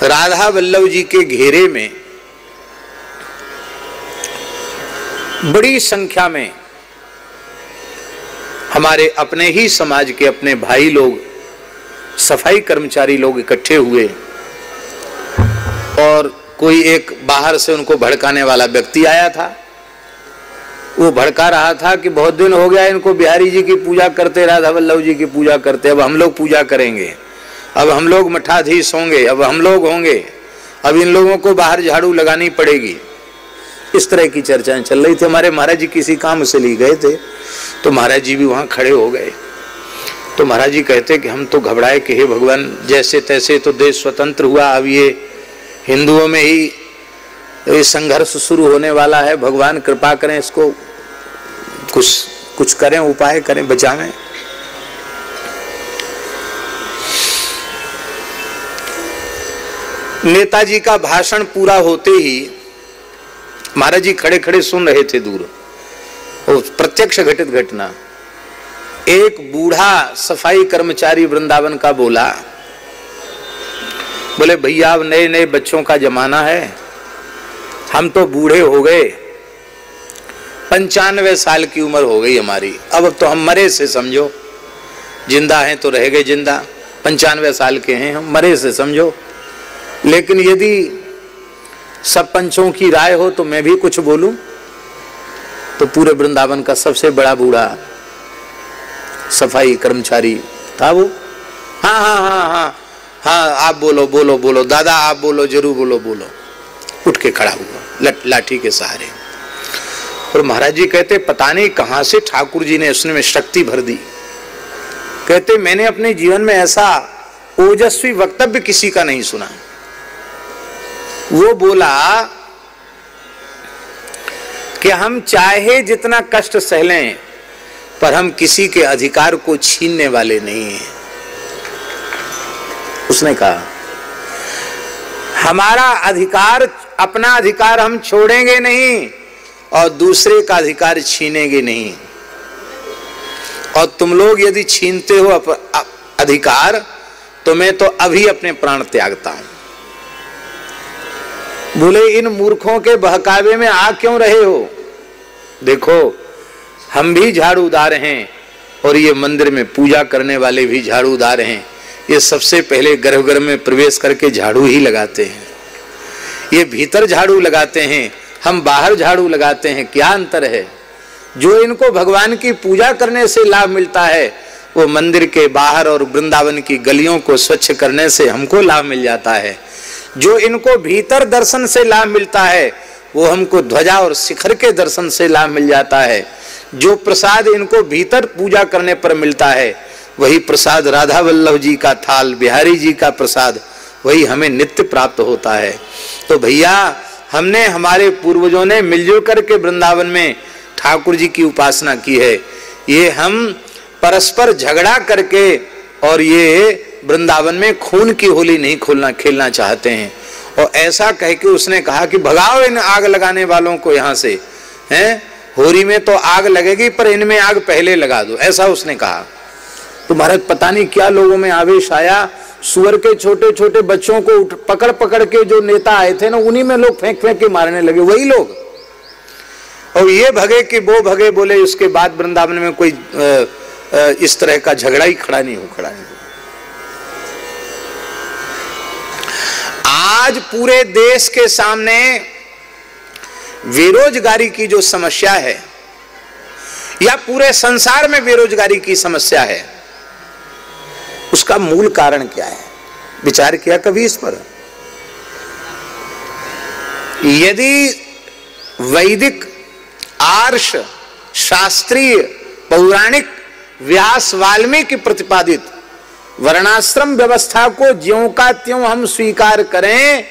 राधा वल्लभ जी के घेरे में बड़ी संख्या में हमारे अपने ही समाज के अपने भाई लोग, सफाई कर्मचारी लोग इकट्ठे हुए और कोई एक बाहर से उनको भड़काने वाला व्यक्ति आया था। वो भड़का रहा था कि बहुत दिन हो गया इनको बिहारी जी की पूजा करते, राधा वल्लभ जी की पूजा करते, अब हम लोग पूजा करेंगे, अब हम लोग मठाधीश होंगे, अब हम लोग होंगे, अब इन लोगों को बाहर झाड़ू लगानी पड़ेगी। इस तरह की चर्चाएं चल रही थी। हमारे महाराज जी किसी काम से लिए गए थे तो महाराज जी भी वहां खड़े हो गए। तो महाराज जी कहते कि हम तो घबराए कि हे भगवान, जैसे तैसे तो देश स्वतंत्र हुआ, अब ये हिंदुओं में ही ये संघर्ष शुरू होने वाला है, भगवान कृपा करें, इसको कुछ करें, उपाय करें, बचावें। नेताजी का भाषण पूरा होते ही महाराज जी खड़े खड़े सुन रहे थे दूर, और प्रत्यक्ष घटित घटना। एक बूढ़ा सफाई कर्मचारी वृंदावन का बोला, बोले भैया अब नए नए बच्चों का जमाना है, हम तो बूढ़े हो गए, 95 साल की उम्र हो गई हमारी, अब तो हम मरे से समझो, जिंदा हैं तो रह गए जिंदा, 95 साल के हैं हम, मरे से समझो। लेकिन यदि सब पंचों की राय हो तो मैं भी कुछ बोलूं। तो पूरे वृंदावन का सबसे बड़ा बूढ़ा सफाई कर्मचारी था वो। हाँ हाँ हाँ हाँ हाँ, आप बोलो बोलो बोलो दादा, आप बोलो, जरूर बोलो बोलो। उठ के खड़ा हुआ लाठी के सहारे। और महाराज जी कहते पता नहीं कहां से ठाकुर जी ने उसने में शक्ति भर दी। कहते मैंने अपने जीवन में ऐसा ओजस्वी वक्तव्य किसी का नहीं सुना। वो बोला कि हम चाहे जितना कष्ट सह लें पर हम किसी के अधिकार को छीनने वाले नहीं हैं। उसने कहा हमारा अधिकार, अपना अधिकार हम छोड़ेंगे नहीं और दूसरे का अधिकार छीनेंगे नहीं। और तुम लोग यदि छीनते हो अधिकार तो मैं तो अभी अपने प्राण त्यागता हूं। बोले इन मूर्खों के बहकावे में आ क्यों रहे हो? देखो हम भी झाड़ूदार हैं और ये मंदिर में पूजा करने वाले भी झाड़ूदार हैं। ये सबसे पहले गर्भगृह में प्रवेश करके झाड़ू ही लगाते हैं, ये भीतर झाड़ू लगाते हैं, हम बाहर झाड़ू लगाते हैं। क्या अंतर है? जो इनको भगवान की पूजा करने से लाभ मिलता है वो मंदिर के बाहर और वृंदावन की गलियों को स्वच्छ करने से हमको लाभ मिल जाता है। जो इनको भीतर दर्शन से लाभ मिलता है वो हमको ध्वजा और शिखर के दर्शन से लाभ मिल जाता है। जो प्रसाद इनको भीतर पूजा करने पर मिलता है वही प्रसाद राधा वल्लभ जी का थाल, बिहारी जी का प्रसाद, वही हमें नित्य प्राप्त होता है। तो भैया हमने, हमारे पूर्वजों ने मिलजुल करके वृंदावन में ठाकुर जी की उपासना की है। ये हम परस्पर झगड़ा करके और ये वृंदावन में खून की होली नहीं खेलना चाहते हैं। और ऐसा कह के उसने कहा कि भगाओ इन आग लगाने वालों को यहाँ से, हैं? होरी में तो आग लगेगी पर इनमें आग पहले लगा दो, ऐसा उसने कहा। तो महाराज पता नहीं क्या लोगों में आवेश आया, सुअर के छोटे छोटे बच्चों को पकड़ पकड़ के जो नेता आए थे ना, उन्हीं में लोग फेंक फेंक के मारने लगे, वही लोग। और ये भगे कि वो भगे, बोले उसके बाद वृंदावन में कोई इस तरह का झगड़ा ही खड़ा नहीं हो। आज पूरे देश के सामने बेरोजगारी की जो समस्या है या पूरे संसार में बेरोजगारी की समस्या है, उसका मूल कारण क्या है? विचार किया कभी इस पर? यदि वैदिक, आर्ष, शास्त्रीय, पौराणिक, व्यास, वाल्मीकि प्रतिपादित वर्णाश्रम व्यवस्था को ज्यों का त्यों हम स्वीकार करें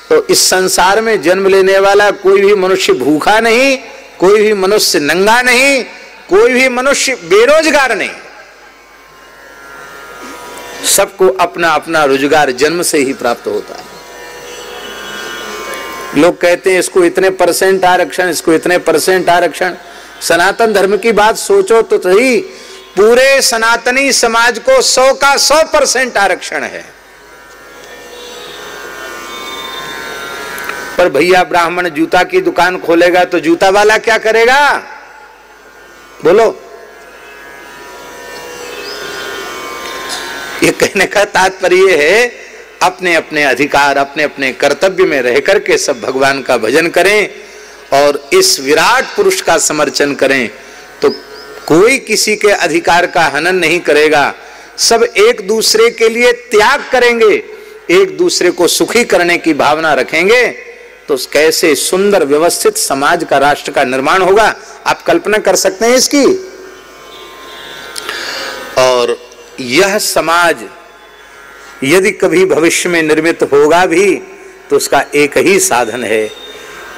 तो इस संसार में जन्म लेने वाला कोई भी मनुष्य भूखा नहीं, कोई भी मनुष्य नंगा नहीं, कोई भी मनुष्य बेरोजगार नहीं। सबको अपना अपना रोजगार जन्म से ही प्राप्त होता है। लोग कहते हैं इसको इतने % आरक्षण, इसको इतने % आरक्षण। सनातन धर्म की बात सोचो तो सही, पूरे सनातनी समाज को 100 का 100% आरक्षण है। पर भैया ब्राह्मण जूता की दुकान खोलेगा तो जूता वाला क्या करेगा? बोलो। ये कहने का तात्पर्य है अपने अपने अधिकार, अपने अपने कर्तव्य में रह करके सब भगवान का भजन करें और इस विराट पुरुष का समर्चन करें तो कोई किसी के अधिकार का हनन नहीं करेगा। सब एक दूसरे के लिए त्याग करेंगे, एक दूसरे को सुखी करने की भावना रखेंगे तो कैसे सुंदर व्यवस्थित समाज का, राष्ट्र का निर्माण होगा। आप कल्पना कर सकते हैं इसकी। और यह समाज यदि कभी भविष्य में निर्मित होगा भी तो उसका एक ही साधन है,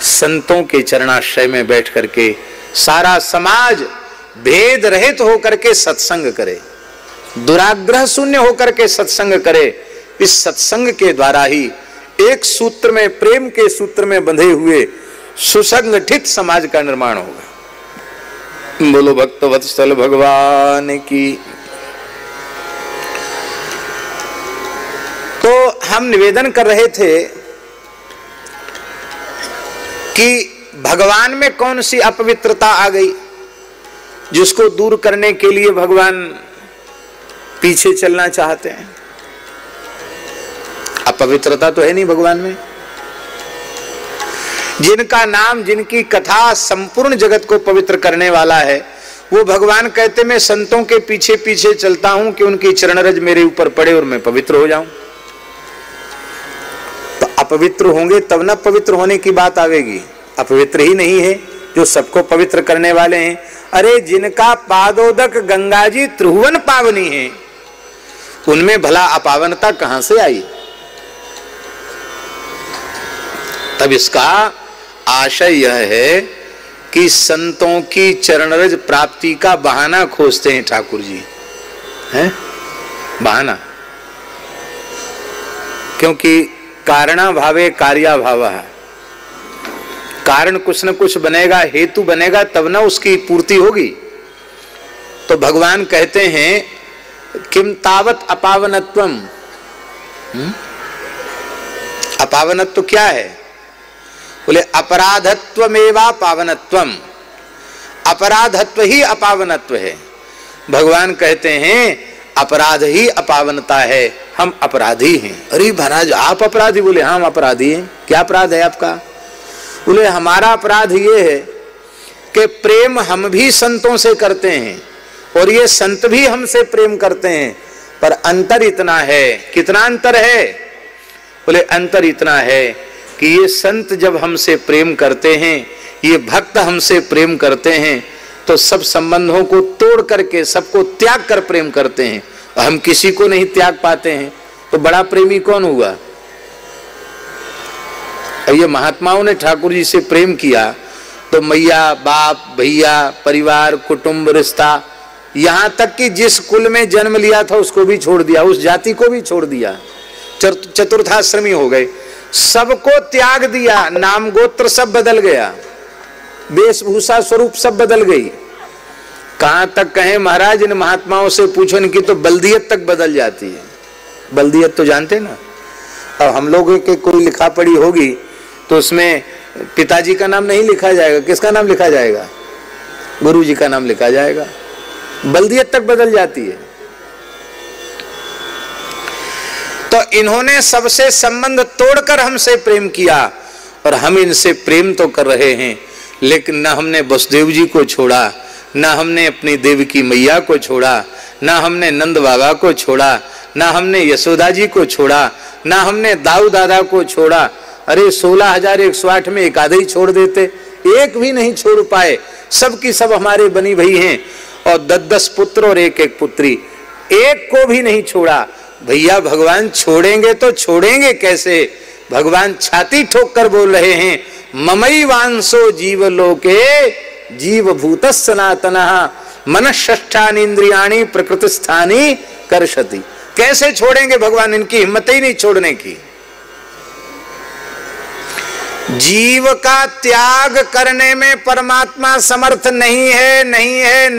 संतों के चरणाश्रय में बैठ करके सारा समाज भेद रहित होकर के सत्संग करे, दुराग्रह शून्य होकर के सत्संग करे। इस सत्संग के द्वारा ही एक सूत्र में, प्रेम के सूत्र में बंधे हुए सुसंगठित समाज का निर्माण होगा। बोलो भक्तवत्सल भगवान की। तो हम निवेदन कर रहे थे कि भगवान में कौन सी अपवित्रता आ गई जिसको दूर करने के लिए भगवान पीछे चलना चाहते हैं। अपवित्रता तो है नहीं भगवान में। जिनका नाम, जिनकी कथा संपूर्ण जगत को पवित्र करने वाला है, वो भगवान कहते मैं संतों के पीछे पीछे चलता हूं कि उनकी चरणरज मेरे ऊपर पड़े और मैं पवित्र हो जाऊं। तो अपवित्र होंगे तब ना पवित्र होने की बात आवेगी। अपवित्र ही नहीं है जो सबको पवित्र करने वाले हैं। अरे जिनका पादोदक गंगा जी त्रिभुवन पावनी है, उनमें भला अपावनता कहां से आई? तब इसका आशय यह है कि संतों की चरणरज प्राप्ति का बहाना खोजते हैं ठाकुर जी, हैं? बहाना। क्योंकि कारणा भावे कार्या भाव है। कारण कुछ न कुछ बनेगा, हेतु बनेगा तब ना उसकी पूर्ति होगी। तो भगवान कहते हैं किम तावत अपावनत्वम। अपावनत्व क्या है? बोले अपराधत्वमेवा पावनत्वम। अपराधत्व ही अपावनत्व है। भगवान कहते हैं अपराध ही अपावनता है, हम अपराधी हैं। अरे महाराज आप अपराधी? बोले हाँ हम अपराधी हैं। क्या अपराध है आपका? बोले हमारा अपराध ये है कि प्रेम हम भी संतों से करते हैं और ये संत भी हमसे प्रेम करते हैं, पर अंतर इतना है। कितना अंतर है? बोले अंतर इतना है कि ये संत जब हमसे प्रेम करते हैं, ये भक्त हमसे प्रेम करते हैं तो सब संबंधों को तोड़ करके सबको त्याग कर प्रेम करते हैं, और हम किसी को नहीं त्याग पाते हैं। तो बड़ा प्रेमी कौन हुआ? ये महात्माओं ने ठाकुर जी से प्रेम किया तो मैया, बाप, भैया, परिवार, कुटुंब, रिश्ता, यहां तक कि जिस कुल में जन्म लिया था उसको भी छोड़ दिया, उस जाति को भी छोड़ दिया, चतुर्थाश्रमी हो गए, सबको त्याग दिया, नाम गोत्र सब बदल गया, वेशभूषा स्वरूप सब बदल गई। कहां तक कहें महाराज, इन महात्माओं से पूछो, इनकी तो बल्दियत तक बदल जाती है। बल्दियत तो जानते ना। अब हम लोगों के कोई लिखा पढ़ी होगी तो उसमें पिताजी का नाम नहीं लिखा जाएगा, किसका नाम लिखा जाएगा? गुरु जी का नाम लिखा जाएगा। बल्दियत तक बदल जाती है। तो इन्होंने सबसे संबंध तोड़कर हमसे प्रेम किया और हम इनसे प्रेम तो कर रहे हैं, लेकिन न हमने वसुदेव जी को छोड़ा, न हमने अपनी देवकी मैया को छोड़ा, न हमने नंद बाबा को छोड़ा, न हमने यशोदा जी को छोड़ा, न हमने दाऊ दादा को छोड़ा। अरे 16,108 में एक आधे ही छोड़ देते, एक भी नहीं छोड़ पाए। सब की सब हमारे बनी भई हैं और 10-10 पुत्र और एक पुत्री, एक को भी नहीं छोड़ा। भैया भगवान छोड़ेंगे तो छोड़ेंगे कैसे? भगवान छाती ठोक कर बोल रहे हैं ममई वांसो जीवलोके जीवभूत सनातनः मनःष्ठानि इंद्रियाणि प्रकृतिस्थानि कर्षति। कैसे छोड़ेंगे भगवान? इनकी हिम्मत ही नहीं छोड़ने की। जीव का त्याग करने में परमात्मा समर्थ नहीं है, नहीं है।